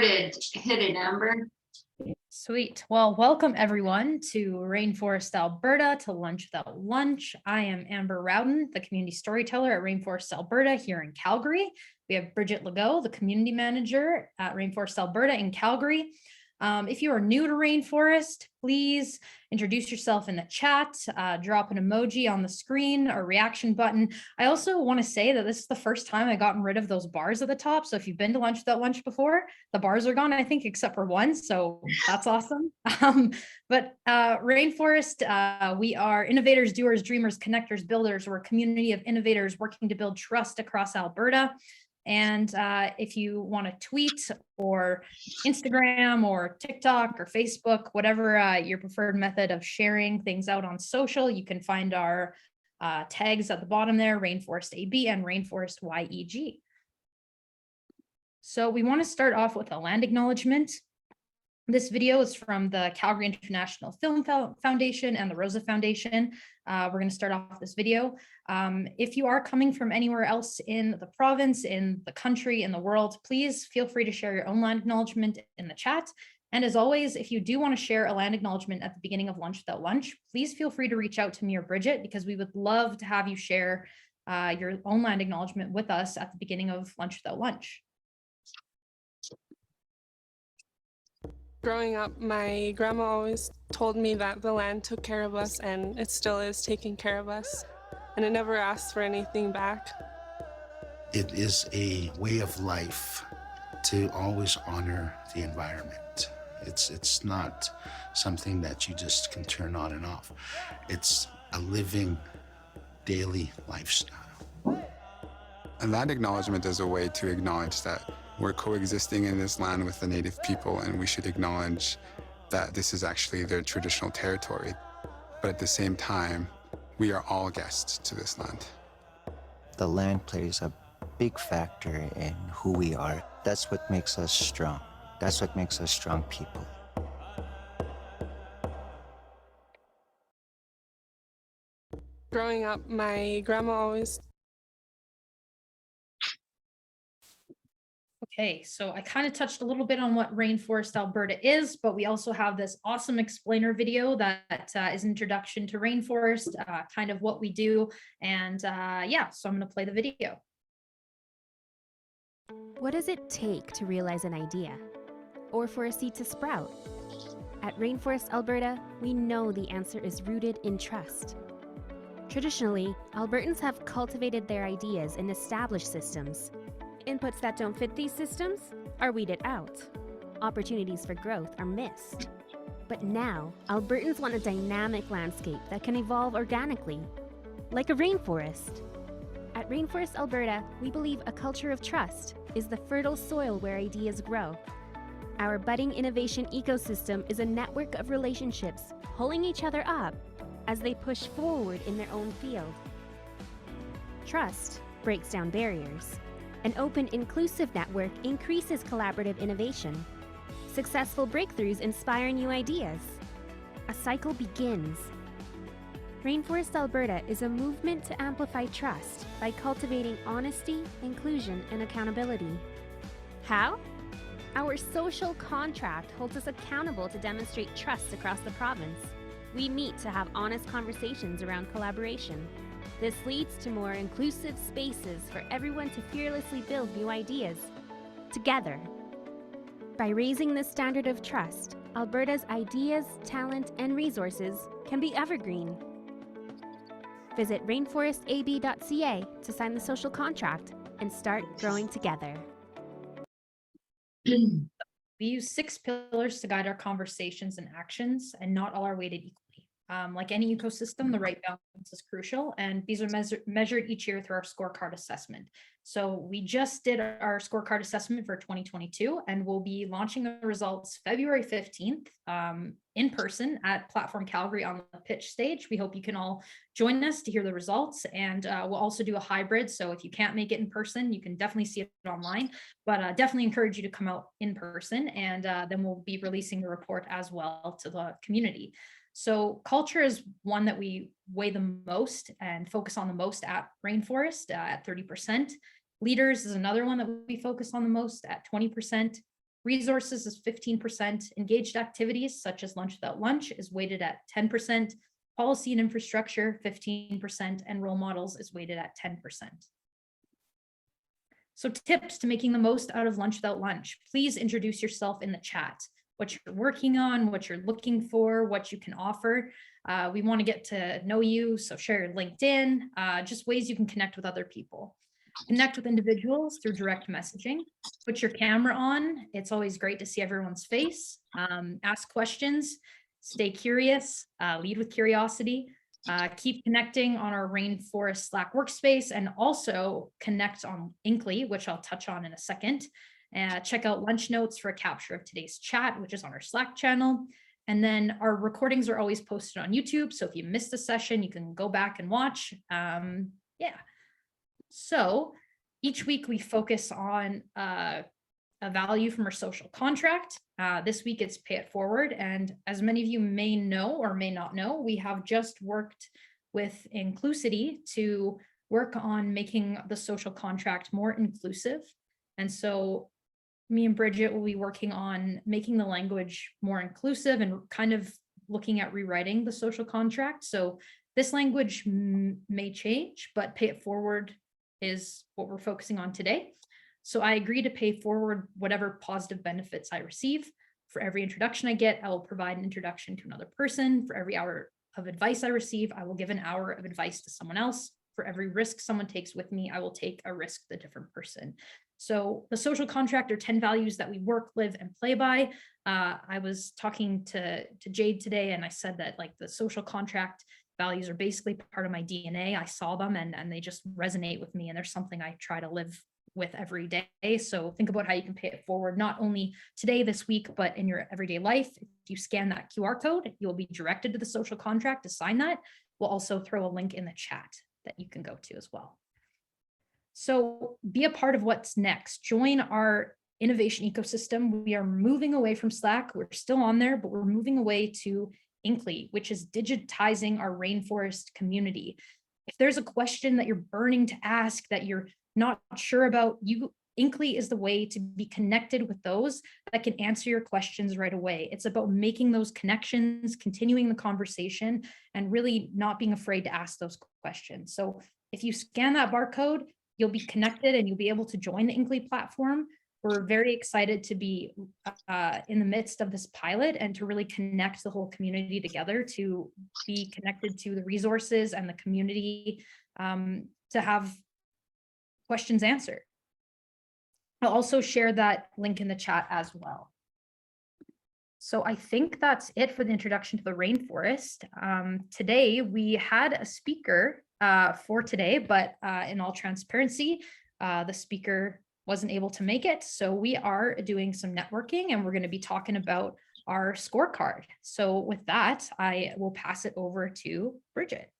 started. Hit it, Amber. Sweet. Well, welcome everyone to Rainforest Alberta to Lunch Without Lunch. I am Amber Rowden, the community storyteller at Rainforest Alberta here in Calgary. We have Bridget Legault, the community manager at Rainforest Alberta in Calgary. If you are new to Rainforest, please introduce yourself in the chat, drop an emoji on the screen or reaction button. I also want to say that this is the first time I've gotten rid of those bars at the top. So if you've been to Lunch Without Lunch before, the bars are gone, I think, except for one. So that's awesome. But Rainforest, we are innovators, doers, dreamers, connectors, builders. We're a community of innovators working to build trust across Alberta. And if you want to tweet or Instagram or TikTok or Facebook, whatever your preferred method of sharing things out on social, you can find our tags at the bottom there, Rainforest AB and Rainforest YEG. So we want to start off with a land acknowledgement. This video is from the Calgary International Film Foundation and the Rosa Foundation. We're going to start off this video. If you are coming from anywhere else in the province, in the country, in the world, please feel free to share your own land acknowledgement in the chat. And as always, if you do want to share a land acknowledgement at the beginning of Lunch Without Lunch, please feel free to reach out to me or Bridget, because we would love to have you share your own land acknowledgement with us at the beginning of Lunch Without Lunch. Growing up, my grandma always told me that the land took care of us, and it still is taking care of us, and it never asks for anything back. It is a way of life to always honor the environment. It's not something that you just can turn on and off. It's a living daily lifestyle. A land acknowledgement is a way to acknowledge that we're coexisting in this land with the native people, and we should acknowledge that this is actually their traditional territory. But at the same time, we are all guests to this land. The land plays a big factor in who we are. That's what makes us strong. That's what makes us strong people. Growing up, my grandma always... Okay, so I kind of touched a little bit on what Rainforest Alberta is, but we also have this awesome explainer video that is an introduction to Rainforest, kind of what we do. And yeah, so I'm going to play the video. What does it take to realize an idea or for a seed to sprout? At Rainforest Alberta, we know the answer is rooted in trust. Traditionally, Albertans have cultivated their ideas in established systems. Inputs that don't fit these systems are weeded out. Opportunities for growth are missed. But now, Albertans want a dynamic landscape that can evolve organically, like a rainforest. At Rainforest Alberta, we believe a culture of trust is the fertile soil where ideas grow. Our budding innovation ecosystem is a network of relationships pulling each other up as they push forward in their own field. Trust breaks down barriers. An open, inclusive network increases collaborative innovation. Successful breakthroughs inspire new ideas. A cycle begins. Rainforest Alberta is a movement to amplify trust by cultivating honesty, inclusion, and accountability. How? Our social contract holds us accountable to demonstrate trust across the province. We meet to have honest conversations around collaboration. This leads to more inclusive spaces for everyone to fearlessly build new ideas together. By raising the standard of trust, Alberta's ideas, talent, and resources can be evergreen. Visit rainforestab.ca to sign the social contract and start growing together. We use 6 pillars to guide our conversations and actions, and not all are weighted equally. Like any ecosystem, the right balance is crucial, and these are measured each year through our scorecard assessment. So we just did our scorecard assessment for 2022, and we'll be launching the results February 15th in person at Platform Calgary on the pitch stage. We hope you can all join us to hear the results, and we'll also do a hybrid. So if you can't make it in person, you can definitely see it online, but definitely encourage you to come out in person, and then we'll be releasing the report as well to the community. So culture is one that we weigh the most and focus on the most at Rainforest at 30%. Leaders is another one that we focus on the most at 20%. Resources is 15%. Engaged activities such as Lunch Without Lunch is weighted at 10%. Policy and infrastructure, 15%, and role models is weighted at 10%. So tips to making the most out of Lunch Without Lunch. Please introduce yourself in the chat, what you're working on, what you're looking for, what you can offer. We want to get to know you, so share your LinkedIn, just ways you can connect with other people. Connect with individuals through direct messaging. Put your camera on. It's always great to see everyone's face. Ask questions, stay curious, lead with curiosity. Keep connecting on our Rainforest Slack workspace, and also connect on Inkly, which I'll touch on in a second. Check out lunch notes for a capture of today's chat, which is on our Slack channel. And then our recordings are always posted on YouTube. So if you missed a session, you can go back and watch. Yeah. So each week we focus on a value from our social contract. This week it's pay it forward. And as many of you may know or may not know, we have just worked with Inclusity to work on making the social contract more inclusive. And so me and Bridget will be working on making the language more inclusive and kind of looking at rewriting the social contract. So this language may change, but pay it forward is what we're focusing on today. So I agree to pay forward whatever positive benefits I receive. For every introduction I get, I will provide an introduction to another person. For every hour of advice I receive, I will give an hour of advice to someone else. For every risk someone takes with me, I will take a risk with a different person. So the social contract are 10 values that we work, live, and play by. I was talking to Jade today, and I said that like the social contract values are basically part of my DNA. I saw them and they just resonate with me, and there's something I try to live with every day. So think about how you can pay it forward, not only today, this week, but in your everyday life. If you scan that QR code, you'll be directed to the social contract to sign that. We'll also throw a link in the chat that you can go to as well. So be a part of what's next. Join our innovation ecosystem. We are moving away from Slack. We're still on there, but we're moving away to Inkly, which is digitizing our rainforest community. If there's a question that you're burning to ask that you're not sure about, Inkly is the way to be connected with those that can answer your questions right away. It's about making those connections, continuing the conversation, and really not being afraid to ask those questions. So if you scan that barcode, you'll be connected and you'll be able to join the Inkly platform. We're very excited to be in the midst of this pilot and to really connect the whole community together, to be connected to the resources and the community, to have questions answered. I'll also share that link in the chat as well. So I think that's it for the introduction to the rainforest. Today we had a speaker for today, but in all transparency, the speaker wasn't able to make it. So we are doing some networking and we're going to be talking about our scorecard. So with that, I will pass it over to Bridget.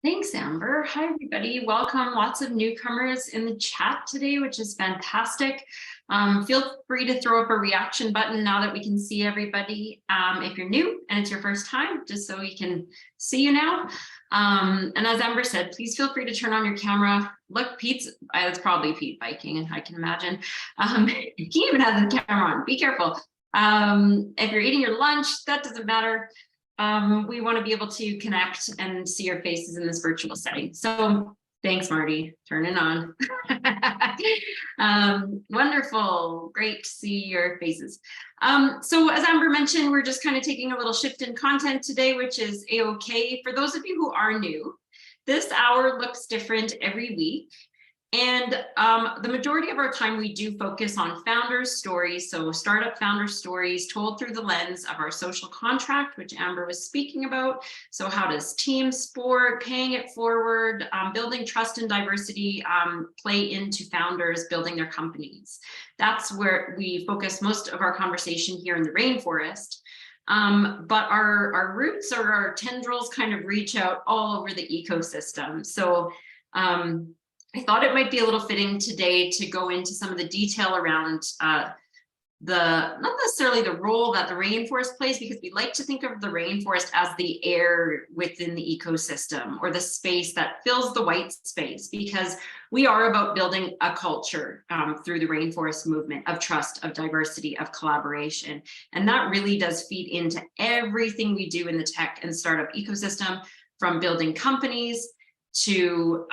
Thanks, Amber. Hi, everybody. Welcome. Lots of newcomers in the chat today, which is fantastic. Feel free to throw up a reaction button now that we can see everybody. If you're new and it's your first time, just so we can see you now. And as Amber said, please feel free to turn on your camera. Look, Pete's, it's probably Pete biking, I can imagine. He even has the camera on. Be careful. If you're eating your lunch, that doesn't matter. We want to be able to connect and see your faces in this virtual setting. So thanks, Marty. Turn it on. Wonderful. Great to see your faces. So as Amber mentioned, we're just kind of taking a little shift in content today, which is A-OK. For those of you who are new, this hour looks different every week. And the majority of our time, we do focus on founders' stories. So startup founder stories told through the lens of our social contract, which Amber was speaking about. So how does team sport, paying it forward, building trust and diversity play into founders building their companies? That's where we focus most of our conversation here in the rainforest. But our roots or our tendrils kind of reach out all over the ecosystem. So I thought it might be a little fitting today to go into some of the detail around not necessarily the role that the rainforest plays, because we like to think of the rainforest as the air within the ecosystem, or the space that fills the white space, because we are about building a culture through the rainforest movement of trust, of diversity, of collaboration. And that really does feed into everything we do in the tech and startup ecosystem, from building companies to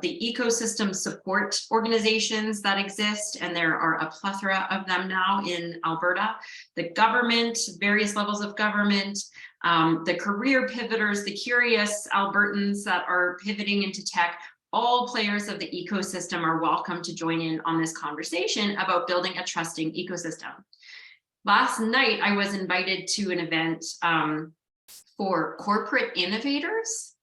the ecosystem support organizations that exist, and there are a plethora of them now in Alberta, the government, various levels of government, the career pivoters, the curious Albertans that are pivoting into tech. All players of the ecosystem are welcome to join in on this conversation about building a trusting ecosystem. Last night, I was invited to an event for corporate innovators.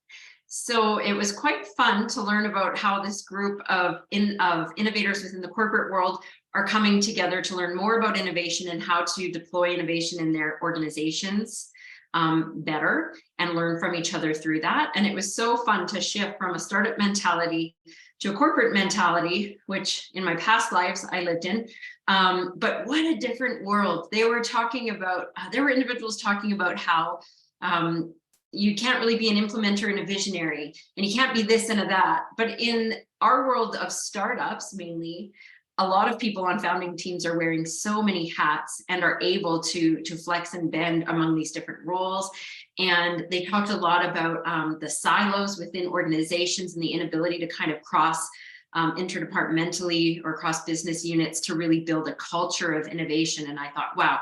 So it was quite fun to learn about how this group of innovators within the corporate world are coming together to learn more about innovation and how to deploy innovation in their organizations better, and learn from each other through that. And it was so fun to shift from a startup mentality to a corporate mentality, which in my past lives I lived in. But what a different world. They were talking about, there were individuals talking about how you can't really be an implementer and a visionary, and you can't be this and a that. But in our world of startups, mainly, a lot of people on founding teams are wearing so many hats and are able to flex and bend among these different roles. And they talked a lot about the silos within organizations and the inability to kind of cross interdepartmentally or cross business units to really build a culture of innovation. And I thought, wow,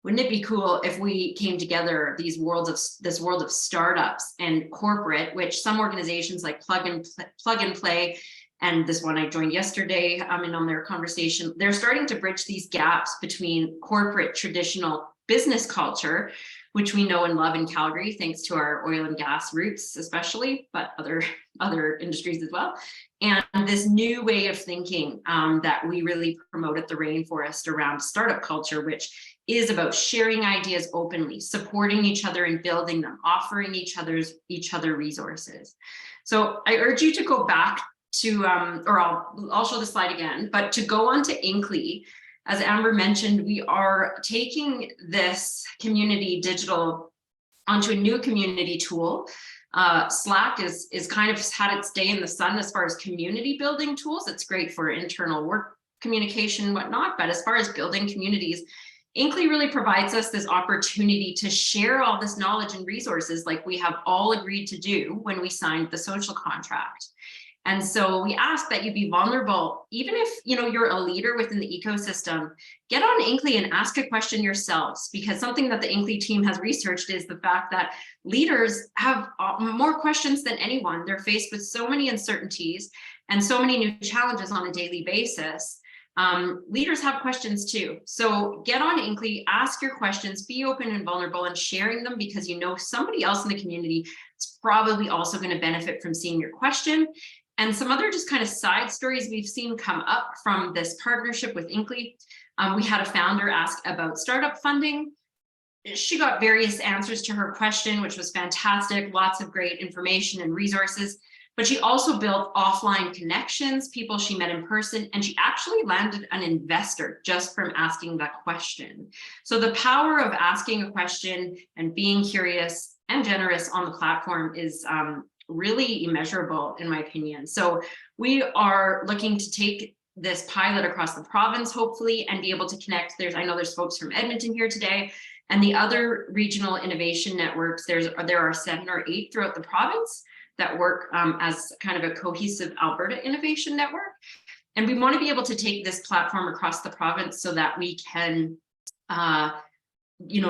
wouldn't it be cool if we came together, this world of startups and corporate, which some organizations like Plug and Play, and this one I joined yesterday, and on their conversation, they're starting to bridge these gaps between corporate traditional business culture, which we know and love in Calgary, thanks to our oil and gas roots, especially, but other industries as well. And this new way of thinking that we really promote at the Rainforest around startup culture, which is about sharing ideas openly, supporting each other and building them, offering each other resources. So I urge you to go back to, or I'll show the slide again, but to go on to Inkly. As Amber mentioned, we are taking this community digital onto a new community tool. Slack is kind of had its day in the sun as far as community building tools. It's great for internal work communication and whatnot, but as far as building communities, Inkly really provides us this opportunity to share all this knowledge and resources like we have all agreed to do when we signed the social contract. And so we ask that you be vulnerable, even if you're a leader within the ecosystem. Get on Inkly and ask a question yourselves, because something that the Inkly team has researched is the fact that leaders have more questions than anyone. They're faced with so many uncertainties and so many new challenges on a daily basis. Leaders have questions too. So get on Inkly, ask your questions, be open and vulnerable and sharing them, because somebody else in the community is probably also going to benefit from seeing your question. And some other just kind of side stories we've seen come up from this partnership with Inkly. We had a founder ask about startup funding. She got various answers to her question, which was fantastic, lots of great information and resources. But she also built offline connections, people she met in person, and she actually landed an investor just from asking that question. So the power of asking a question and being curious and generous on the platform is really immeasurable, in my opinion. So we are looking to take this pilot across the province, hopefully, and be able to connect. I know there's folks from Edmonton here today, and the other regional innovation networks. There are 7 or 8 throughout the province that work as kind of a cohesive Alberta innovation network. And we want to be able to take this platform across the province so that we can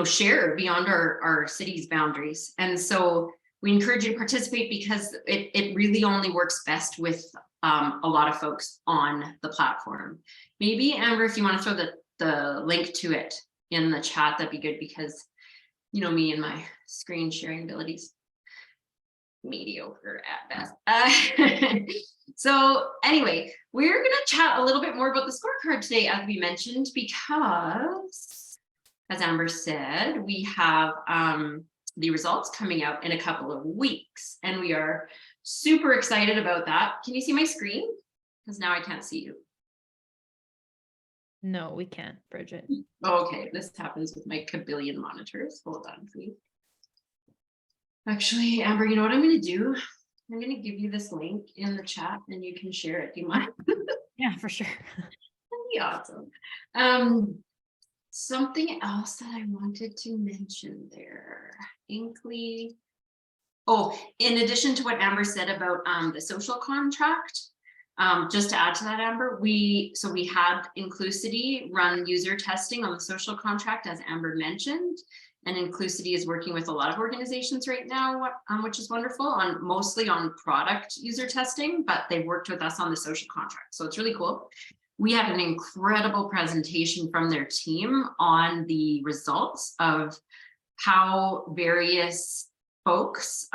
share beyond our city's boundaries. And so we encourage you to participate, because it really only works best with a lot of folks on the platform. Maybe, Amber, if you want to throw the link to it in the chat, that'd be good, because me and my screen sharing abilities, mediocre at best. So anyway, we're going to chat a little bit more about the scorecard today, as we mentioned, because, as Amber said, we have the results coming out in a couple of weeks, and we are super excited about that. Can you see my screen? Because now I can't see you. No, we can't, Bridget. Okay, this happens with my kabillion monitors. Hold on, please. Actually, Amber, you know what I'm going to do? I'm going to give you this link in the chat and you can share it. Do you mind? Yeah, for sure. That'd be awesome. Something else that I wanted to mention there. Inkly. Oh, in addition to what Amber said about the social contract, just to add to that, Amber, we had Inclusity run user testing on the social contract, as Amber mentioned, and Inclusity is working with a lot of organizations right now, which is wonderful, mostly on product user testing, but they worked with us on the social contract, so it's really cool. We had an incredible presentation from their team on the results of how various folks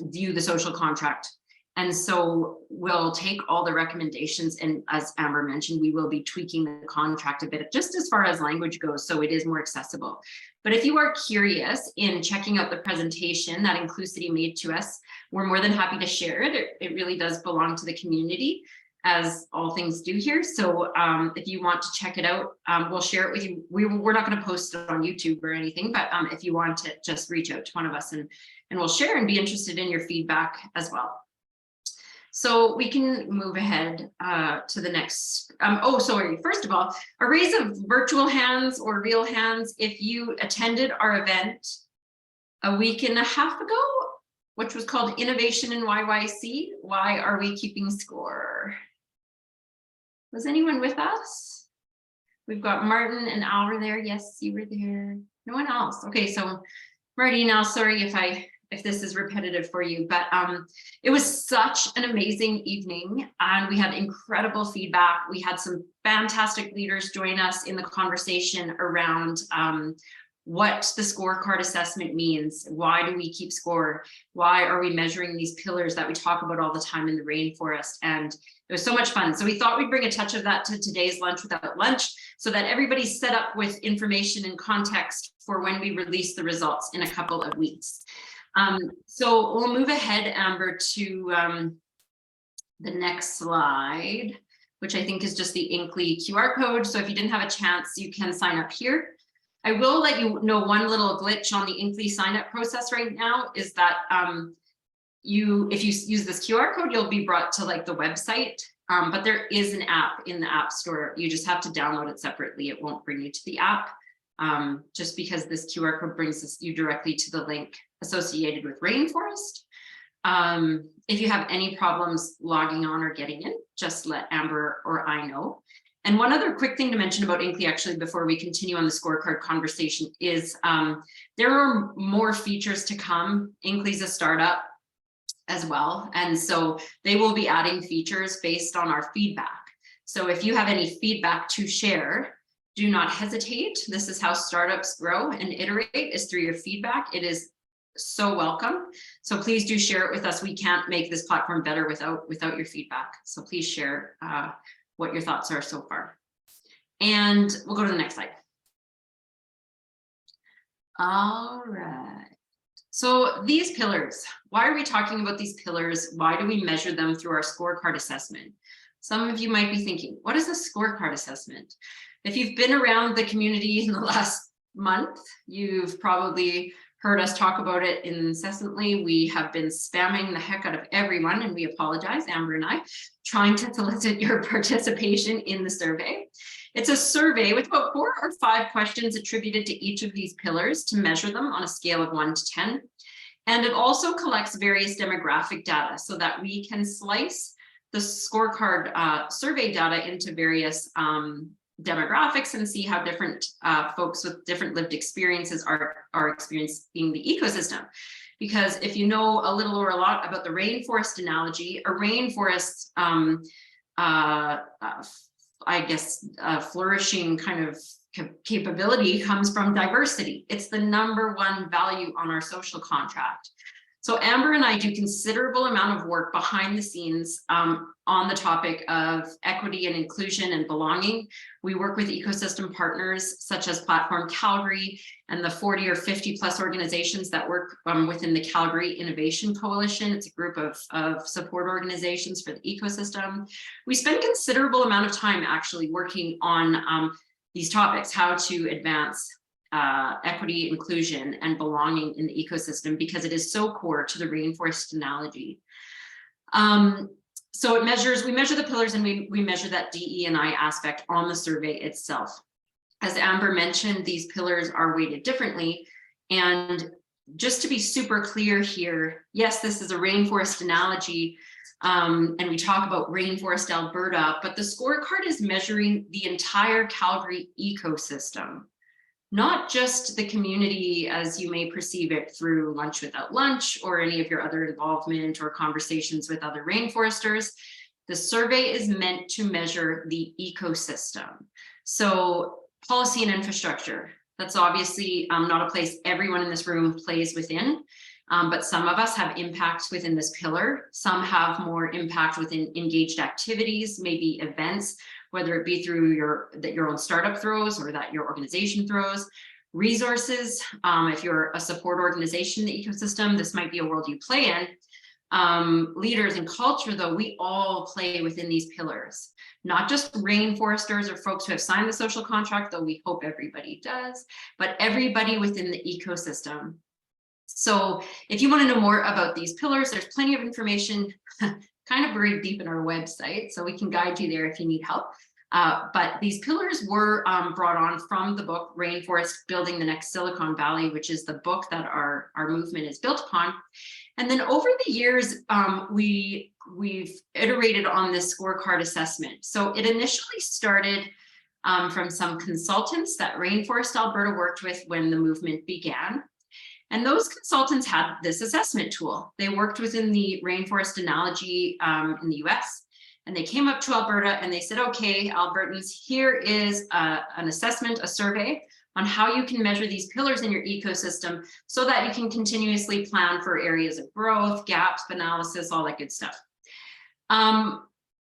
view the social contract. And so we'll take all the recommendations, and as Amber mentioned, we will be tweaking the contract a bit just as far as language goes, so it is more accessible. But if you are curious in checking out the presentation that Inclusity made to us, we're more than happy to share it. It really does belong to the community, as all things do here. So if you want to check it out, we'll share it with you. We're not going to post it on YouTube or anything, but if you want to, just reach out to one of us and we'll share and be interested in your feedback as well. So we can move ahead to the next. Oh, sorry. First of all, a raise of virtual hands or real hands if you attended our event a week and a half ago, which was called Innovation in YYC. Why are we keeping score? Was anyone with us? We've got Martin and Al were there. Yes, you were there. No one else. Okay, so Marty, now sorry if this is repetitive for you, but it was such an amazing evening and we had incredible feedback. We had some fantastic leaders join us in the conversation around what the scorecard assessment means. Why do we keep score? Why are we measuring these pillars that we talk about all the time in the rainforest? And it was so much fun. So we thought we'd bring a touch of that to today's Lunch Without Lunch so that everybody's set up with information and context for when we release the results in a couple of weeks. So we'll move ahead, Amber, to the next slide, which I think is just the Inkly QR code. So if you didn't have a chance, you can sign up here. I will let you know one little glitch on the Inkly sign up process right now is that if you use this QR code, you'll be brought to like the website, but there is an app in the App Store. You just have to download it separately. It won't bring you to the app, just because this QR code brings you directly to the link associated with Rainforest. If you have any problems logging on or getting in, just let Amber or I know. And one other quick thing to mention about Inkly, actually, before we continue on the scorecard conversation is there are more features to come. Inkly's a startup as well. And so they will be adding features based on our feedback. So if you have any feedback to share, do not hesitate. This is how startups grow and iterate, is through your feedback. It is so welcome. So please do share it with us. We can't make this platform better without your feedback. So please share what your thoughts are so far. And we'll go to the next slide. All right. So these pillars, why are we talking about these pillars? Why do we measure them through our scorecard assessment? Some of you might be thinking, what is a scorecard assessment? If you've been around the community in the last month, you've probably heard us talk about it incessantly. We have been spamming the heck out of everyone, and we apologize, Amber and I, trying to solicit your participation in the survey. It's a survey with about 4 or 5 questions attributed to each of these pillars to measure them on a scale of 1 to 10. And it also collects various demographic data so that we can slice the scorecard survey data into various demographics and see how different folks with different lived experiences are experiencing the ecosystem. Because if you know a little or a lot about the rainforest analogy, a rainforest, I guess, flourishing kind of capability comes from diversity. It's the #1 value on our social contract. So Amber and I do considerable amount of work behind the scenes on the topic of equity and inclusion and belonging. We work with ecosystem partners such as Platform Calgary and the 40 or 50 plus organizations that work within the Calgary Innovation Coalition. It's a group of support organizations for the ecosystem. We spend considerable amount of time actually working on these topics, how to advance equity, inclusion, and belonging in the ecosystem, because it is so core to the rainforest analogy. So we measure the pillars, and we measure that DE&I aspect on the survey itself. As Amber mentioned, these pillars are weighted differently. And just to be super clear here, yes, this is a rainforest analogy, and we talk about Rainforest Alberta, but the scorecard is measuring the entire Calgary ecosystem, not just the community as you may perceive it through Lunch Without Lunch or any of your other involvement or conversations with other rainforesters. The survey is meant to measure the ecosystem. So policy and infrastructure, that's obviously not a place everyone in this room plays within, but some of us have impacts within this pillar. Some have more impact within engaged activities, maybe events, whether it be through your own startup throws or that your organization throws. Resources, if you're a support organization in the ecosystem, this might be a world you play in. Leaders and culture, though, we all play within these pillars, not just rainforesters or folks who have signed the social contract, though we hope everybody does, but everybody within the ecosystem. So if you want to know more about these pillars, there's plenty of information kind of buried deep in our website, so we can guide you there if you need help. But these pillars were brought on from the book Rainforest Building the Next Silicon Valley, which is the book that our movement is built upon. And then over the years, we've iterated on this scorecard assessment. So it initially started from some consultants that Rainforest Alberta worked with when the movement began. And those consultants had this assessment tool. They worked within the rainforest analogy in the US, and they came up to Alberta and they said, okay, Albertans, here is an assessment, a survey on how you can measure these pillars in your ecosystem so that you can continuously plan for areas of growth, gaps, analysis, all that good stuff.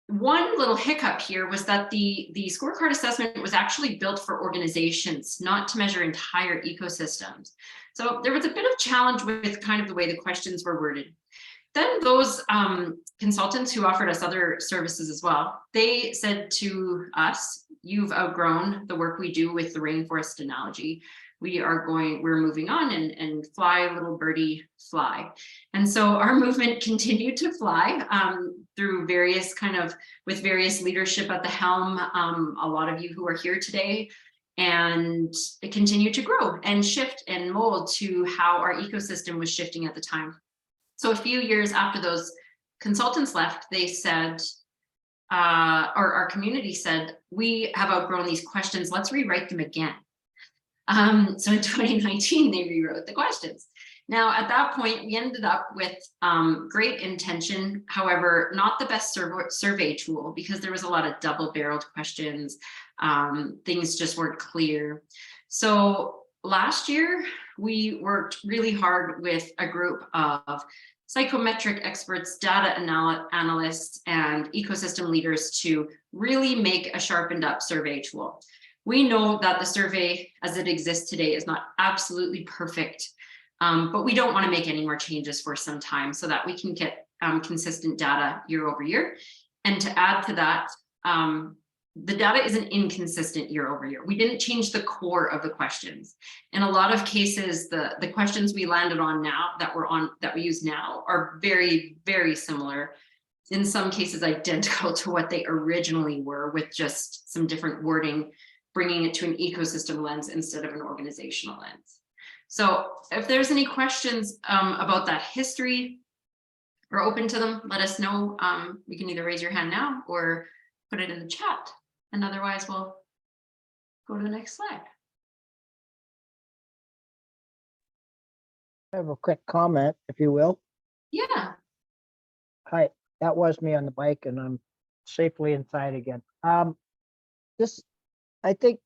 One little hiccup here was that the scorecard assessment was actually built for organizations, not to measure entire ecosystems. So there was a bit of challenge with kind of the way the questions were worded. Then those consultants who offered us other services as well, they said to us, you've outgrown the work we do with the rainforest analogy. We're moving on and fly, little birdie, fly. And so our movement continued to fly through with various leadership at the helm, a lot of you who are here today, and it continued to grow and shift and mold to how our ecosystem was shifting at the time. So a few years after those consultants left, they said, or our community said, we have outgrown these questions, let's rewrite them again. So in 2019, they rewrote the questions. Now, at that point, we ended up with great intention, however, not the best survey tool, because there was a lot of double-barreled questions. Things just weren't clear. So last year, we worked really hard with a group of psychometric experts, data analysts, and ecosystem leaders to really make a sharpened up survey tool. We know that the survey as it exists today is not absolutely perfect, but we don't want to make any more changes for some time so that we can get consistent data year over year. And to add to that, the data isn't inconsistent year over year. We didn't change the core of the questions. In a lot of cases, the questions we landed on now that we use now are very, very similar. In some cases, identical to what they originally were, with just some different wording, bringing it to an ecosystem lens instead of an organizational lens. So if there's any questions about that history, we're open to them. Let us know. You can either raise your hand now or put it in the chat. And otherwise, we'll go to the next slide. I have a quick comment, if you will. Yeah. Hi, that was me on the bike, and I'm safely inside again. I think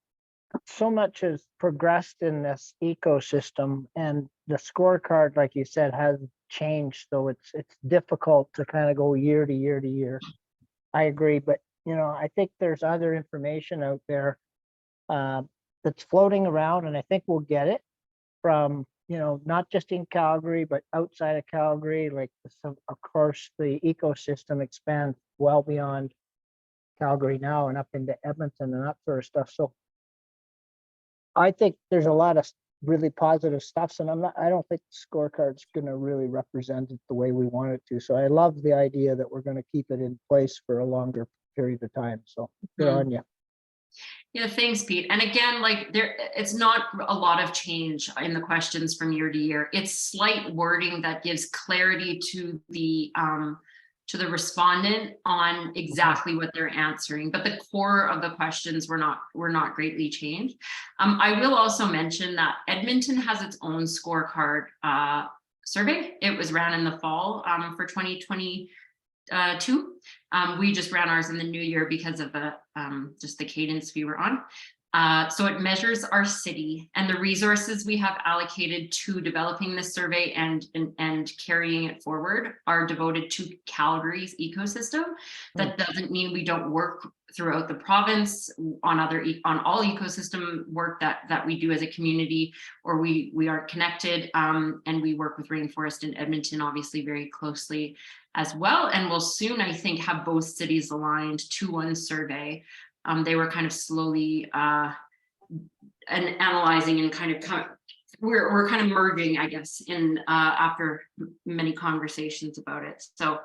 so much has progressed in this ecosystem, and the scorecard, like you said, has changed, so it's difficult to kind of go year to year to year. I agree, but I think there's other information out there that's floating around, and I think we'll get it from not just in Calgary but outside of Calgary. Like, of course, the ecosystem expands well beyond Calgary now and up into Edmonton and that sort of stuff. So I think there's a lot of really positive stuff, and I don't think the scorecard's going to really represent it the way we want it to. So I love the idea that we're going to keep it in place for a longer period of time. So good on you. Yeah, thanks, Pete. And again, like it's not a lot of change in the questions from year to year. It's slight wording that gives clarity to the respondent on exactly what they're answering, but the core of the questions were not greatly changed. I will also mention that Edmonton has its own scorecard survey. It was ran in the fall for 2022. We just ran ours in the new year because of just the cadence we were on. So it measures our city, and the resources we have allocated to developing this survey and carrying it forward are devoted to Calgary's ecosystem. That doesn't mean we don't work throughout the province on all ecosystem work that we do as a community, or we aren't connected, and we work with Rainforest in Edmonton obviously very closely as well, and we'll soon, I think, have both cities aligned to one survey. They were kind of slowly and analyzing and we're kind of merging, I guess, in after many conversations about it. So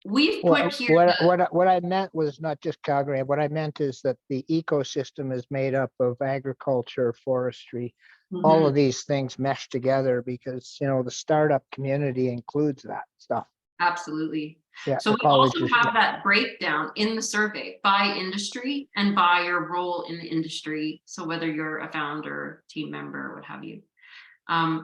we've put here what I meant was not just Calgary. What I meant is that the ecosystem is made up of agriculture, forestry, all of these things mesh together, because the startup community includes that stuff. Absolutely. Yeah, so we also have that breakdown in the survey by industry and by your role in the industry. So whether you're a founder, team member, what have you,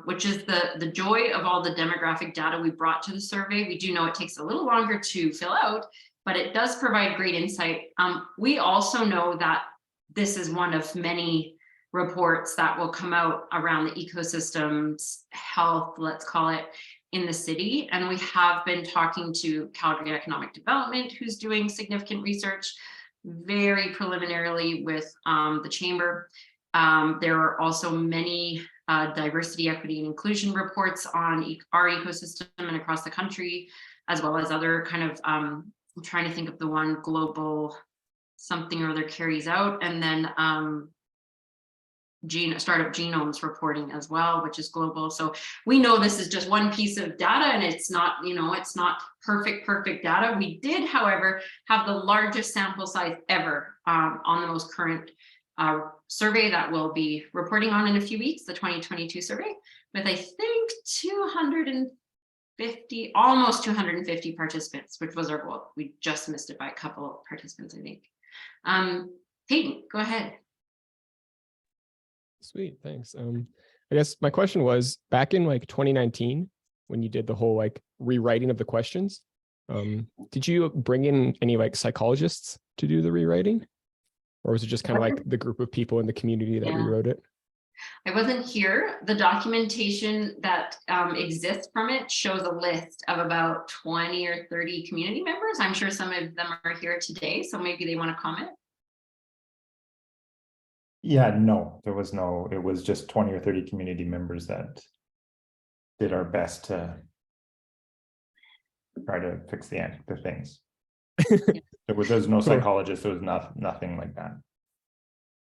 which is the joy of all the demographic data we brought to the survey. We do know it takes a little longer to fill out, but it does provide great insight. We also know that this is one of many reports that will come out around the ecosystem's health, let's call it, in the city. And we have been talking to Calgary Economic Development, who's doing significant research very preliminarily with the chamber. There are also many diversity, equity, and inclusion reports on our ecosystem and across the country, as well as other kind of, I'm trying to think of the one, global something or other carries out, and then startup genomes reporting as well, which is global. So we know this is just one piece of data, and it's not, it's not perfect data. We did, however, have the largest sample size ever on the most current survey that we'll be reporting on in a few weeks, the 2022 survey, with I think 250, almost 250 participants, which was our goal. We just missed it by a couple of participants, I think. Peyton, go ahead. Sweet, thanks. I guess my question was, back in like 2019, when you did the whole like rewriting of the questions, did you bring in any like psychologists to do the rewriting? Or was it just kind of like the group of people in the community that rewrote it? I wasn't here. The documentation that exists from it shows a list of about 20 or 30 community members. I'm sure some of them are here today, so maybe they want to comment. Yeah, no, there was no, it was just 20 or 30 community members that did our best to try to fix the things. There's no psychologist, there was nothing like that.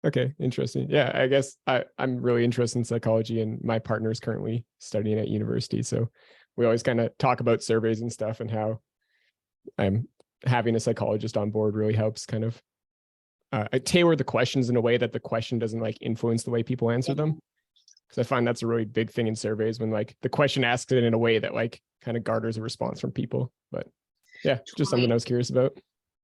Okay, interesting. Yeah, I guess I'm really interested in psychology, and my partner is currently studying at university. So we always kind of talk about surveys and stuff, and how having a psychologist on board really helps kind of tailor the questions in a way that the question doesn't like influence the way people answer them. Because I find that's a really big thing in surveys, when like the question asks it in a way that like kind of garners a response from people. But yeah, just something I was curious about.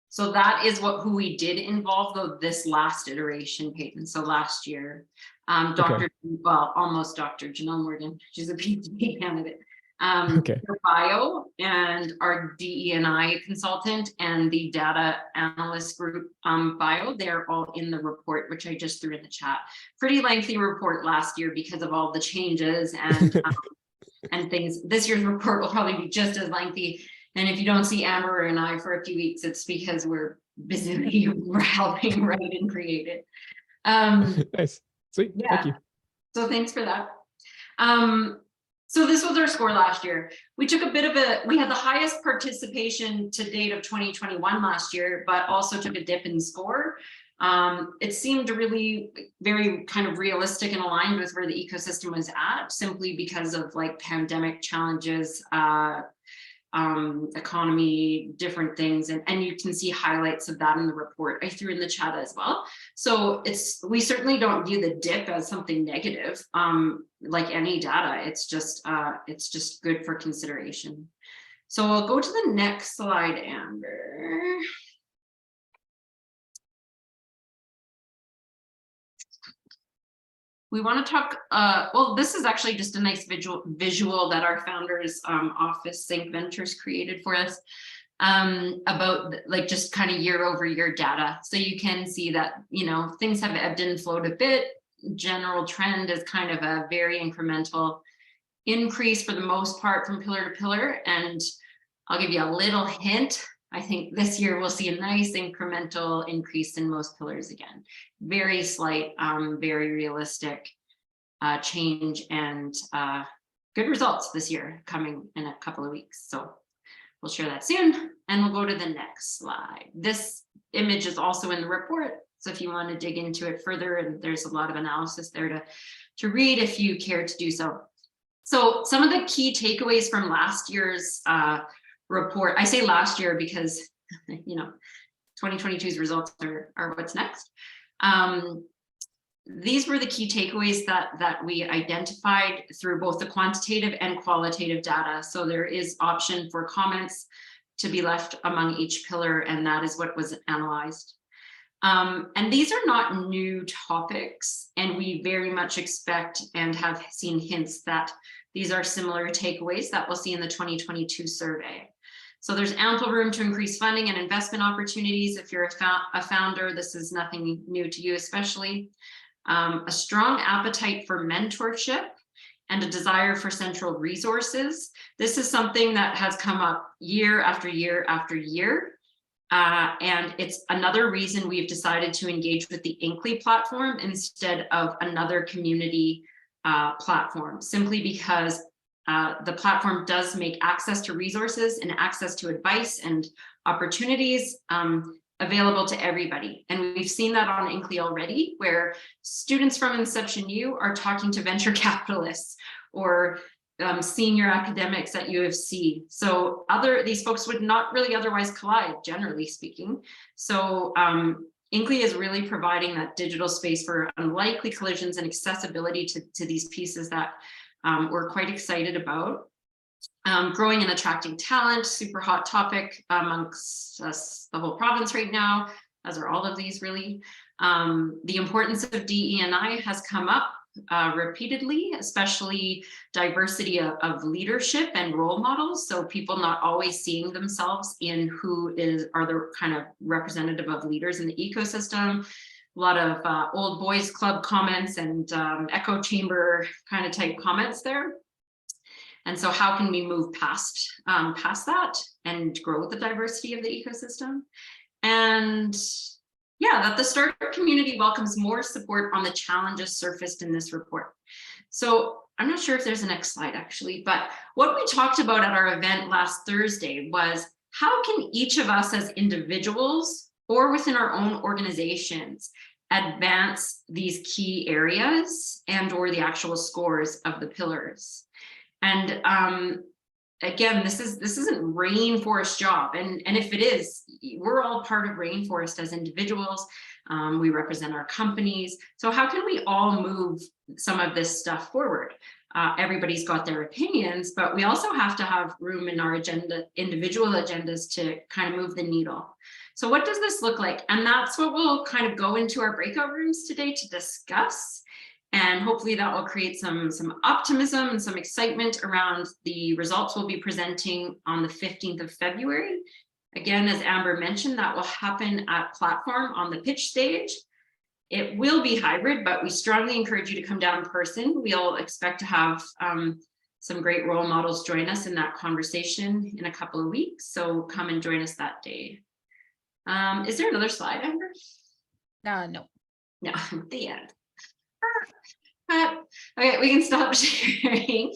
So that is who we did involve, though, this last iteration, Peyton. So last year, almost Dr. Janelle Morgan, she's a PhD candidate. Okay. Their bio and our DE&I consultant and the data analyst group bio, they're all in the report, which I just threw in the chat. Pretty lengthy report last year because of all the changes and things. This year's report will probably be just as lengthy. And if you don't see Amber and I for a few weeks, it's because we're busily helping write and create it. Nice. Sweet. Yeah. Thank you. So thanks for that. So this was our score last year. We took we had the highest participation to date of 2021 last year, but also took a dip in score. It seemed really very kind of realistic and aligned with where the ecosystem was at, simply because of like pandemic challenges, economy, different things, and you can see highlights of that in the report I threw in the chat as well. So we certainly don't view the dip as something negative, like any data. It's just good for consideration. So I'll go to the next slide, Amber. We want to talk, well, this is actually just a nice visual that our founders office, Sync Ventures, created for us about like just kind of year over year data. So you can see that, you know, things have ebbed and flowed a bit. General trend is kind of a very incremental increase for the most part from pillar to pillar. And I'll give you a little hint. I think this year we'll see a nice incremental increase in most pillars again. Very slight, very realistic change, and good results this year coming in a couple of weeks. So we'll share that soon, and we'll go to the next slide. This image is also in the report, so if you want to dig into it further, and there's a lot of analysis there to read if you care to do so. So some of the key takeaways from last year's report, I say last year because, you know, 2022's results are what's next. These were the key takeaways that we identified through both the quantitative and qualitative data. So there is option for comments to be left among each pillar, and that is what was analyzed. And these are not new topics, and we very much expect and have seen hints that these are similar takeaways that we'll see in the 2022 survey. So there's ample room to increase funding and investment opportunities. If you're a founder, this is nothing new to you, especially. A strong appetite for mentorship and a desire for central resources. This is something that has come up year after year after year. And it's another reason we've decided to engage with the Inkly platform instead of another community platform, simply because the platform does make access to resources and access to advice and opportunities available to everybody. And we've seen that on Inkly already, where students from Inception U are talking to venture capitalists or senior academics at U of C. So these folks would not really otherwise collide, generally speaking. So Inkly is really providing that digital space for unlikely collisions and accessibility to these pieces that we're quite excited about. Growing and attracting talent, super hot topic amongst us, the whole province right now, as are all of these really. The importance of DE&I has come up repeatedly, especially diversity of leadership and role models. So people not always seeing themselves in who are the kind of representative of leaders in the ecosystem. A lot of old boys club comments and echo chamber kind of type comments there. And so how can we move past that and grow the diversity of the ecosystem? And yeah, that the startup community welcomes more support on the challenges surfaced in this report. So I'm not sure if there's a next slide actually, but what we talked about at our event last Thursday was how can each of us as individuals or within our own organizations advance these key areas and or the actual scores of the pillars. And again, this isn't Rainforest job. And if it is, we're all part of Rainforest as individuals. We represent our companies. So how can we all move some of this stuff forward? Everybody's got their opinions, but we also have to have room in our agenda, individual agendas, to kind of move the needle. So what does this look like? And that's what we'll kind of go into our breakout rooms today to discuss. And hopefully that will create some optimism and some excitement around the results we'll be presenting on the 15th of February. Again, as Amber mentioned, that will happen at platform on the pitch stage. It will be hybrid, but we strongly encourage you to come down in person. We'll expect to have some great role models join us in that conversation in a couple of weeks. So come and join us that day. Is there another slide, Amber? No. No, the end. Okay, we can stop sharing.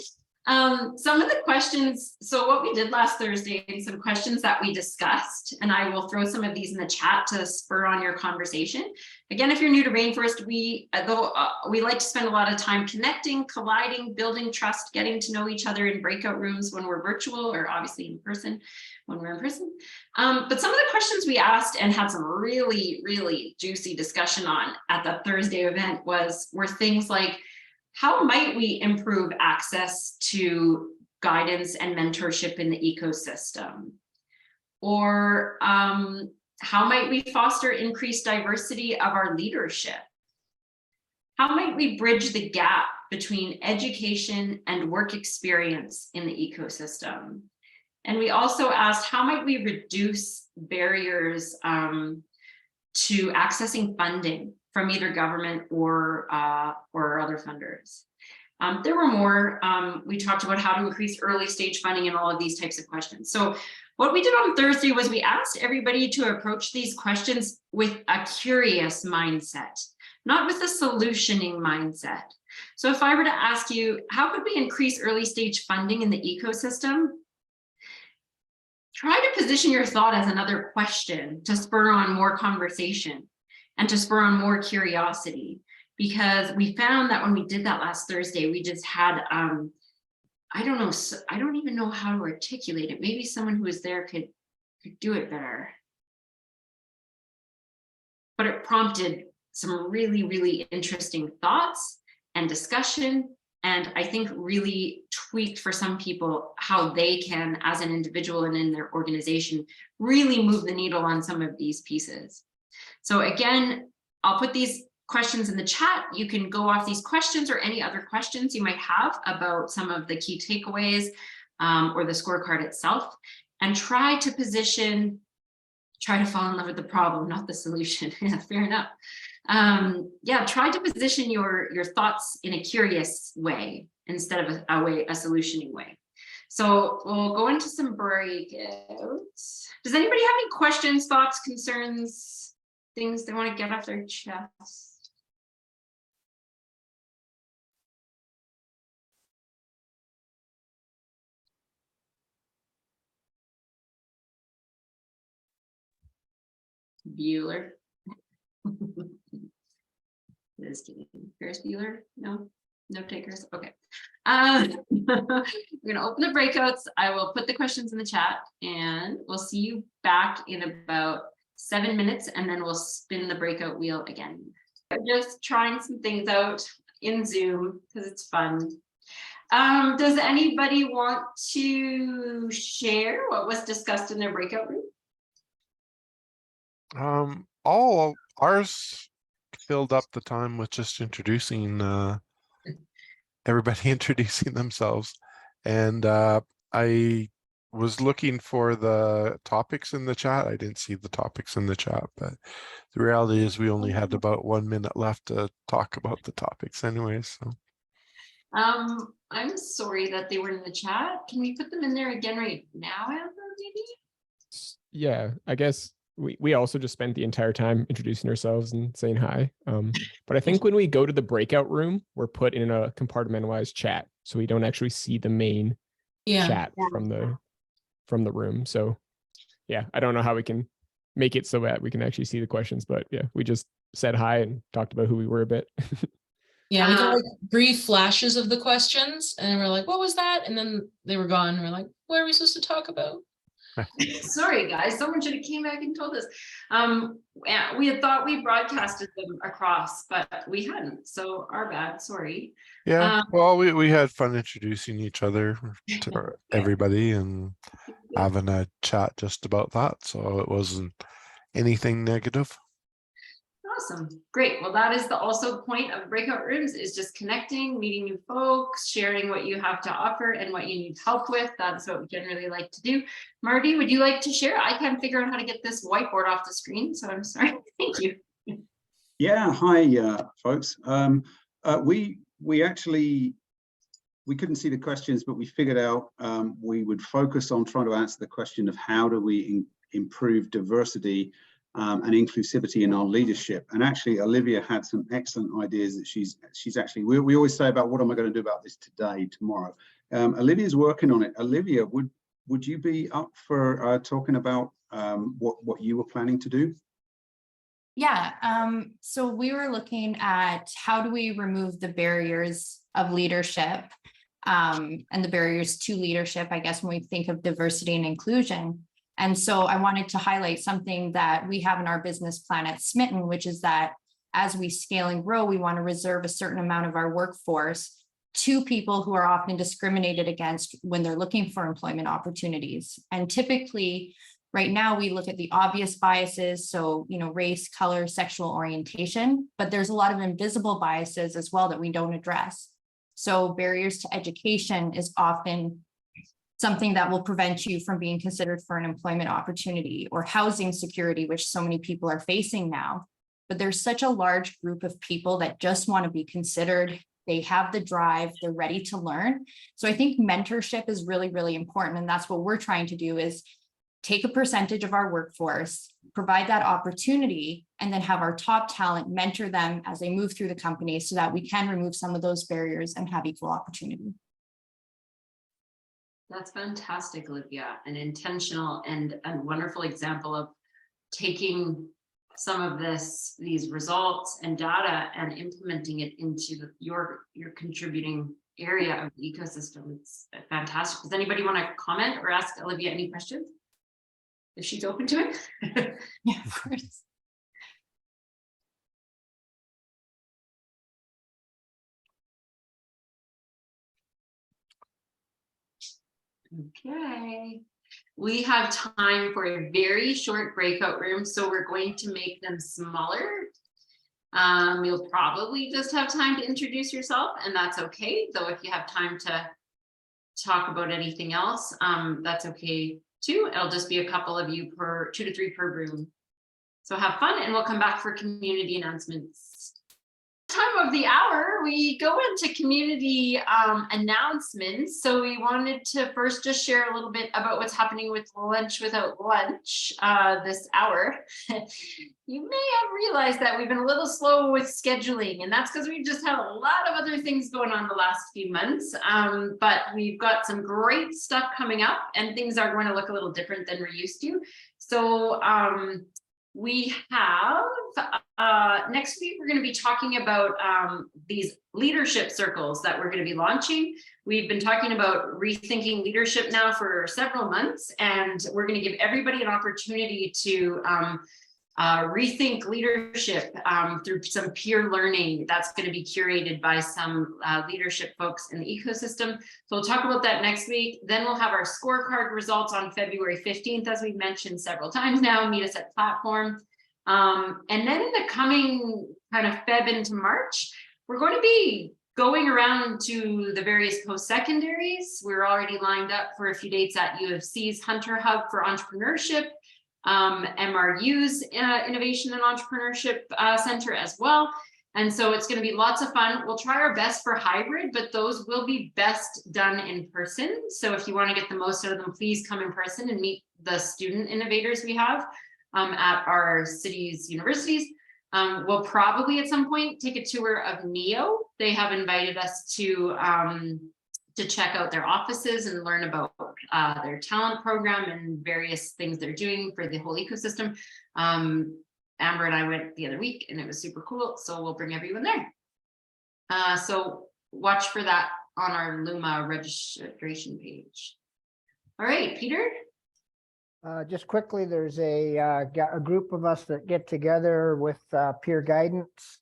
Some of the questions, so what we did last Thursday, and some questions that we discussed, and I will throw some of these in the chat to spur on your conversation. Again, if you're new to Rainforest, we like to spend a lot of time connecting, colliding, building trust, getting to know each other in breakout rooms when we're virtual, or obviously in person when we're in person. But some of the questions we asked and had some really, really juicy discussion on at the Thursday event were things like, how might we improve access to guidance and mentorship in the ecosystem? Or how might we foster increased diversity of our leadership? How might we bridge the gap between education and work experience in the ecosystem? And we also asked, how might we reduce barriers to accessing funding from either government or other funders? There were more. We talked about how to increase early stage funding and all of these types of questions. So what we did on Thursday was we asked everybody to approach these questions with a curious mindset, not with a solutioning mindset. So if I were to ask you, how could we increase early stage funding in the ecosystem? Try to position your thought as another question to spur on more conversation and to spur on more curiosity, because we found that when we did that last Thursday, we just had, I don't even know how to articulate it. Maybe someone who was there could do it better. But it prompted some really, really interesting thoughts and discussion, and I think really tweaked for some people how they can, as an individual and in their organization, really move the needle on some of these pieces. So again, I'll put these questions in the chat. You can go off these questions or any other questions you might have about some of the key takeaways or the scorecard itself, and try to fall in love with the problem, not the solution. Yeah, fair enough. Yeah, try to position your thoughts in a curious way instead of a solutioning way. So we'll go into some breakouts. Does anybody have any questions, thoughts, concerns, things they want to get off their chest? Bueller. Just kidding. Ferris Bueller? No takers. Okay. We're gonna open the breakouts. I will put the questions in the chat, and we'll see you back in about 7 minutes, and then we'll spin the breakout wheel again. Just trying some things out in Zoom because it's fun. Does anybody want to share what was discussed in their breakout room? All ours filled up the time with just introducing everybody introducing themselves, and I was looking for the topics in the chat. I didn't see the topics in the chat, but the reality is we only had about 1 minute left to talk about the topics anyway. So I'm sorry that they were in the chat. Can we put them in there again right now, Amber, maybe? Yeah, I guess we also just spent the entire time introducing ourselves and saying hi. But I think when we go to the breakout room, we're put in a compartmentalized chat, so we don't actually see the main chat from the room. So yeah, I don't know how we can make it so that we can actually see the questions, but yeah, we just said hi and talked about who we were a bit. Yeah, we got like brief flashes of the questions, and we're like, what was that? And then they were gone. We're like, what are we supposed to talk about? Sorry, guys, someone should have came back and told us. We had thought we broadcasted them across, but we hadn't, so our bad, sorry. yeah, well, we had fun introducing each other to everybody and having a chat just about that, so it wasn't anything negative. Awesome. Great. Well, that is the also point of breakout rooms, is just connecting, meeting new folks, sharing what you have to offer and what you need help with. That's what we generally like to do. Marty, would you like to share? I can't figure out how to get this whiteboard off the screen, so I'm sorry. Thank you. Yeah, hi, folks. We actually, we couldn't see the questions, but we figured out we would focus on trying to answer the question of how do we improve diversity and inclusivity in our leadership. And actually, Olivia had some excellent ideas that she's actually, we always say about what am I going to do about this today, tomorrow. Olivia's working on it. Olivia, would you be up for talking about what you were planning to do? Yeah, so we were looking at how do we remove the barriers of leadership and the barriers to leadership, I guess, when we think of diversity and inclusion. And so I wanted to highlight something that we have in our business plan at Smitten, which is that as we scale and grow, we want to reserve a certain amount of our workforce to people who are often discriminated against when they're looking for employment opportunities. And typically, right now, we look at the obvious biases, so, you know, race, color, sexual orientation, but there's a lot of invisible biases as well that we don't address. So barriers to education is often something that will prevent you from being considered for an employment opportunity, or housing security, which so many people are facing now. But there's such a large group of people that just want to be considered. They have the drive, they're ready to learn. So I think mentorship is really, really important. And that's what we're trying to do, is take a percentage of our workforce, provide that opportunity, and then have our top talent mentor them as they move through the company so that we can remove some of those barriers and have equal opportunity. That's fantastic, Olivia. An intentional and a wonderful example of taking some of these results and data and implementing it into your contributing area of the ecosystem. It's fantastic. Does anybody want to comment or ask Olivia any questions? If she's open to it? Yeah, of course. Okay. We have time for a very short breakout room, so we're going to make them smaller. You'll probably just have time to introduce yourself, and that's okay. Though if you have time to talk about anything else, that's okay too. It'll just be a couple of you per 2 to 3 per room. So have fun, and we'll come back for community announcements. Time of the hour, we go into community announcements. So we wanted to first just share a little bit about what's happening with Lunch Without Lunch this hour. You may have realized that we've been a little slow with scheduling, and that's because we've just had a lot of other things going on the last few months. But we've got some great stuff coming up, and things are going to look a little different than we're used to. So we have next week, we're going to be talking about these leadership circles that we're going to be launching. We've been talking about rethinking leadership now for several months, and we're going to give everybody an opportunity to rethink leadership through some peer learning that's going to be curated by some leadership folks in the ecosystem. So we'll talk about that next week. Then we'll have our scorecard results on February 15th, as we've mentioned several times now. Meet us at platform. And then in the coming kind of Feb into March, we're going to be going around to the various post-secondaries. We're already lined up for a few dates at U of C's Hunter Hub for Entrepreneurship, MRU's Innovation and Entrepreneurship Center as well. And so it's going to be lots of fun. We'll try our best for hybrid, but those will be best done in person. So if you want to get the most out of them, please come in person and meet the student innovators we have at our city's universities. We'll probably at some point take a tour of NEO. They have invited us to check out their offices and learn about their talent program and various things they're doing for the whole ecosystem. Amber and I went the other week, and it was super cool. So we'll bring everyone there. So watch for that on our Luma registration page. All right, Peter. Just quickly, there's a group of us that get together with peer guidance.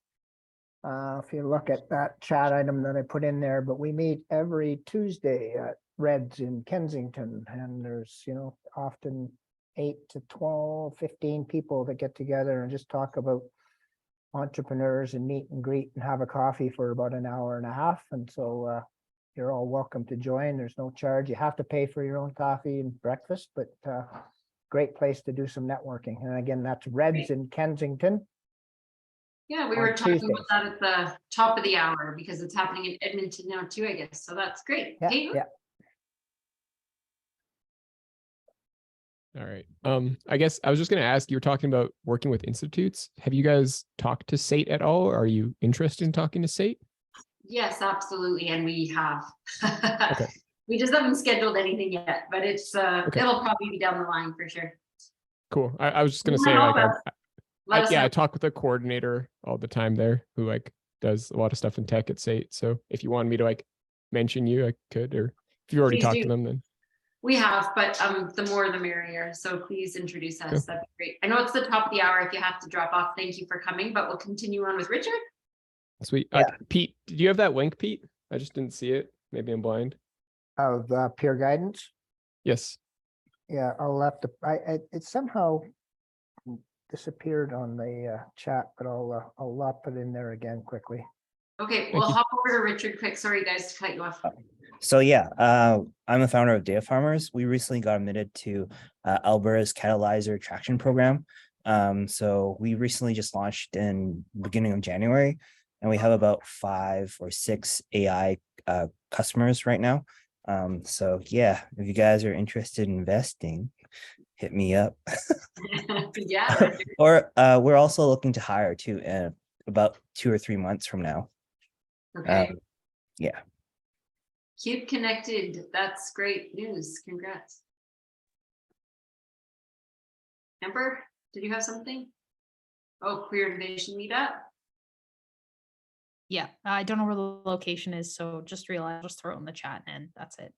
If you look at that chat item that I put in there, but we meet every Tuesday at Reds in Kensington, and there's, you know, often 8 to 12, 15 people that get together and just talk about entrepreneurs and meet and greet and have a coffee for about an hour and a half. And so you're all welcome to join. There's no charge. You have to pay for your own coffee and breakfast, but great place to do some networking. And again, that's Reds in Kensington. Yeah, we on were talking Tuesdays. about that at the top of the hour because it's happening in Edmonton now too, I guess. So that's great. Yeah, Hey, yeah. All right. I guess I was just going to ask, you were talking about working with institutes. Have you guys talked to SAIT at all? Are you interested in talking to SAIT? yes, absolutely. And we have. Okay. We just haven't scheduled anything yet, but it's Okay. it'll probably be down the line for sure. Cool. I was just going to You say, wanna like, help us? Let us yeah, I know. talk with a coordinator all the time there who like does a lot of stuff in tech at SAIT. So if you wanted me to like mention you, I could, or if you already Please talked do. to them, then We have, but the more the merrier. So please introduce us. Okay. That'd be great. I know it's the top of the hour if you have to drop off. Thank you for coming, but we'll continue on with Richard. sweet. Yeah. Pete, did you have that link, Pete? I just didn't see it. Maybe I'm blind. Of peer guidance. Yes. Yeah, I'll have to, it somehow disappeared on the chat, but I'll put it in there again quickly. Okay, Thank we'll you. hop over to Richard quick. Sorry guys to cut you off. So yeah, I'm a founder of Data Farmers. We recently got admitted to Alberta's Catalyzer Traction Program. So we recently just launched in beginning of January, and we have about 5 or 6 AI customers right now. So yeah, if you guys are interested in investing, hit me up. Yeah. Richard. Or we're also looking to hire too in about 2 or 3 months from now. Okay. Yeah. Keep connected. That's great news. Congrats. Amber, did you have something? Oh, Queer Innovation Meetup. Yeah, I don't know where the location is, so just realize, just throw it in the chat and that's it.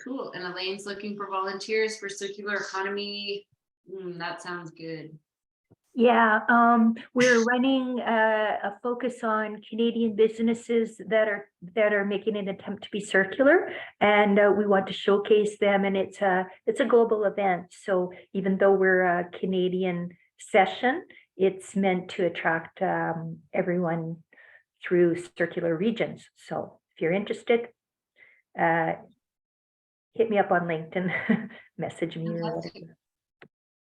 Cool. And Elaine's looking for volunteers for circular economy. That sounds good. Yeah, we're running a focus on Canadian businesses that are making an attempt to be circular, and we want to showcase them. And it's a global event. So even though we're a Canadian session, it's meant to attract everyone through circular regions. So if you're interested, hit me up on LinkedIn, message me or whatever.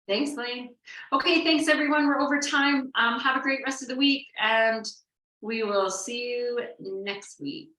Thanks, Lane. Okay, thanks everyone. We're over time. Have a great rest of the week and we will see you next week.